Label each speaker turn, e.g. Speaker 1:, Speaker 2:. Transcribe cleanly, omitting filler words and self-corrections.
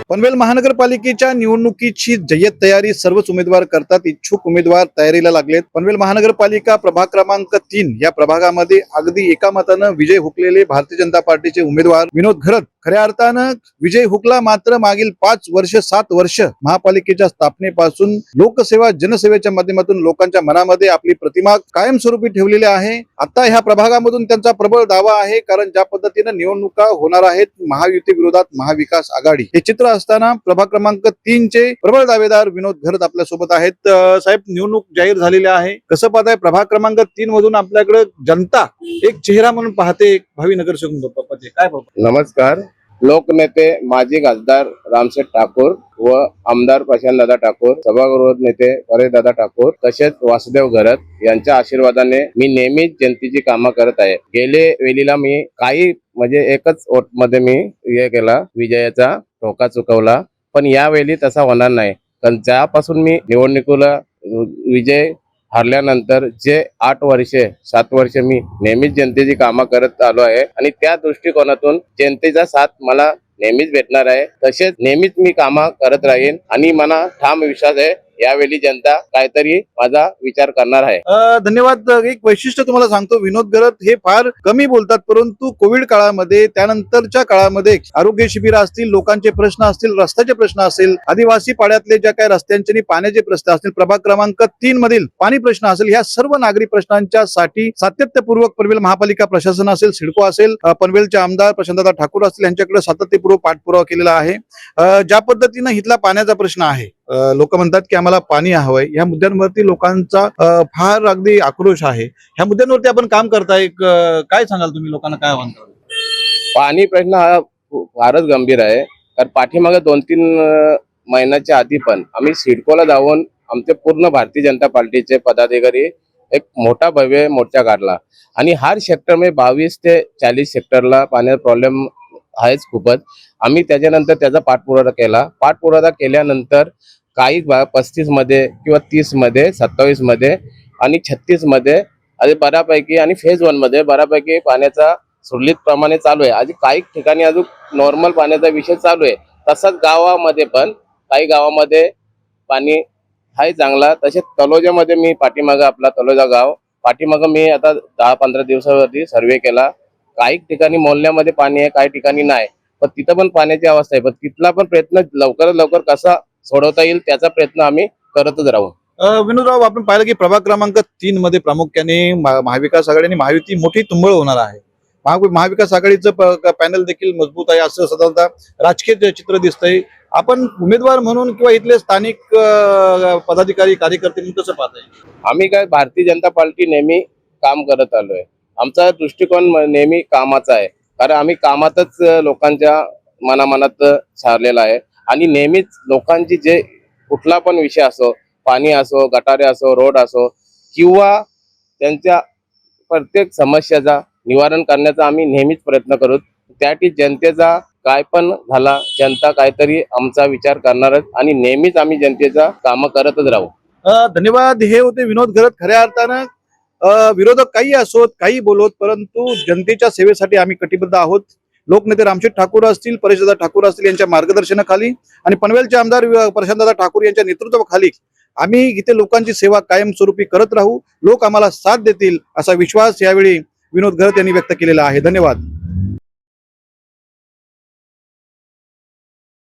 Speaker 1: पनवेल महानगरपालिकेच्या निवडणुकीची जय्यत तयारी सर्वच उमेदवार करतात। इच्छुक उमेदवार तयारीला लागलेत। पनवेल महानगरपालिका प्रभाग क्रमांक 3 या प्रभागामध्ये अगदी एका मतानं विजय हुकलेले भारतीय जनता पार्टीचे उमेदवार विनोद घरत खऱ्या अर्थानं विजय हुकला। मात्र मागील 5 वर्ष 7 वर्ष महापालिकेच्या स्थापनेपासून लोकसेवा जनसेवेच्या माध्यमातून लोकांच्या मनामध्ये आपली प्रतिमा कायमस्वरूपी ठेवलेली आहे। आता ह्या प्रभागामधून त्यांचा प्रबळ दावा आहे, कारण ज्या पद्धतीने निवडणुका होणार आहेत महायुती विरोधात महाविकास आघाडी हे चित्र असताना प्रभाग क्रमांक 3 चे प्रबळ दावेदार विनोद घरत आपल्या सोबत आहेत। साहेब, निवडणूक जाहीर झालेली आहे, कसं पाहताय? प्रभाग क्रमांक 3 मधून आपल्याकडे जनता एक चेहरा म्हणून पाहते, एक भावी नगरसेवक पाहते, काय पाहतो?
Speaker 2: नमस्कार। लोकनेते माजी खासदार रामशेठ ठाकूर व आमदार प्रशांतदादा ठाकूर, सभागृह नेते परेशदादा ठाकूर तसेच वासुदेव घरत यांच्या आशीर्वादाने मी नेहमीच जनतेची कामं करत आहे। गेले वेळीला मी काही म्हणजे एकच वोट मध्ये मी हे केला, विजयाचा धोका चुकवला, पण यावेळी तसा होणार नाही। कारण ज्यापासून मी निवडणुकीला विजय हारल्यानंतर जे 8 वर्षे 7 वर्षे मी नेहमीच जनतेची कामं करत आलो आहे आणि त्या दृष्टिकोनातून जनतेचा साथ मला नेहमीच भेटणार आहे। तसेच नेहमीच मी कामं करत राहीन आणि मला ठाम विश्वास आहे यावेळी जनता काहीतरी माझा विचार करणार आहे।
Speaker 1: धन्यवाद। एक वैशिष्ट्य तुम्हाला सांगतो, विनोद घरत हे फार कमी बोलतात, परंतु कोविड काळामध्ये त्यानंतरच्या काळामध्ये आरोग्य शिबिर असतील, लोकांचे प्रश्न असतील, रस्त्याचे प्रश्न असतील, आदिवासी पाड्यातले ज्या काही रस्त्यांचे आणि पाण्याचे प्रश्न असतील, प्रभाग क्रमांक 3 मधील पाणी प्रश्न असेल, ह्या सर्व नागरी प्रश्नांच्या साठी सातत्यपूर्वक पनवेल महापालिका प्रशासन असेल, सिडको असेल, पनवेलचे आमदार प्रशांतदादा ठाकूर असतील यांच्याकडे सातत्यपूर्वक पाठपुरावा केलेला आहे। ज्या पद्धतीने इथला पाण्याचा प्रश्न आहे, लोक म्हणतात की आम्हाला पाणी हवंय, या मुद्द्यांवरती लोकांचा फार अगदी आक्रोश आहे। ह्या मुद्द्यांवरती आपण काम करताय, काय सांगाल तुम्ही? लोकांना काय आव्हान कराल?
Speaker 2: पाणी प्रश्न हा फारच गंभीर आहे, कारण पाठीमागे 2-3 महिन्याच्या आधी पण आम्ही सिडकोला जाऊन आमचे पूर्ण भारतीय जनता पार्टीचे पदाधिकारी एक मोठा भव्य मोर्चा काढला आणि हर सेक्टर मध्ये 22 ते 40 सेक्टरला पाण्याचा प्रॉब्लेम आहेच खूपच। आम्ही त्याच्यानंतर त्याचा पाठपुरावा केल्यानंतर काही 35 मध्ये किंवा 30 मध्ये 27 मध्ये आणि 36 मध्ये आणि बऱ्यापैकी आणि फेज 1 मध्ये बऱ्यापैकी पाण्याचा सुरळीत प्रमाणे चालू आहे। आज काही ठिकाणी अजून नॉर्मल पाण्याचा विषय चालू आहे। तसंच गावामध्ये पण काही गावामध्ये पाणी आहे चांगला। तसेच तलोजामध्ये मी पाठीमागं आपला तलोजा गाव पाठीमागं मी आता 10-15 दिवसावरती सर्वे केला। काही ठिकाणी मोहल्ल्यामध्ये पाणी आहे, काही ठिकाणी नाही, पण तिथं पण पाण्याची अवस्था आहे। पण तिथला पण प्रयत्न लवकरात लवकर कसा सोडवता येईल त्याचा प्रयत्न आम्ही करतच राहू।
Speaker 1: विनोदराव, आपण पाहिलं की प्रभाग क्रमांक 3 मध्ये प्रामुख्याने महाविकास आघाडी आणि महायुती मोठी तुंबळ होणार आहे। महाविकास आघाडीचं पॅनल देखील मजबूत आहे असं साधारणतः राजकीय चित्र दिसतंय। आपण उमेदवार म्हणून किंवा इथले स्थानिक पदाधिकारी कार्यकर्ते म्हणून कसं पाहताय?
Speaker 2: आम्ही काय भारतीय जनता पार्टी नेहमी काम करत आलोय। आमचा दृष्टिकोन नेहमी कामाचा आहे, कारण आम्ही कामातच लोकांच्या मनामनात सारलेला आहे आणि नेहमीच लोकांची जे कुठला पण विषय असो, पाणी असो, गटारे असो, रोड असो किंवा त्यांच्या प्रत्येक समस्याचा निवारण करण्याचा आम्ही नेहमीच प्रयत्न करू। त्यासाठी जनतेचा काय पण झाला, जनता काहीतरी आमचा विचार करणारच आणि नेहमीच आम्ही जनतेचा काम करतच राहू।
Speaker 1: धन्यवाद। हे होते विनोद घरत। खऱ्या अर्थानं विरोधक काही असोत, काही बोलोत, परंतु जनतेच्या सेवेसाठी आम्ही कटिबद्ध आहोत। लोकनेते रामशेठ ठाकूर असतील, परेशदादा ठाकूर असतील यांच्या मार्गदर्शनाखाली आणि पनवेलचे आमदार प्रशांतदादा ठाकूर यांच्या नेतृत्वाखाली आम्ही इथे लोकांची सेवा कायमस्वरूपी करत राहू। लोक आम्हाला साथ देतील असा विश्वास यावेळी विनोद घरत यांनी व्यक्त केलेला आहे। धन्यवाद।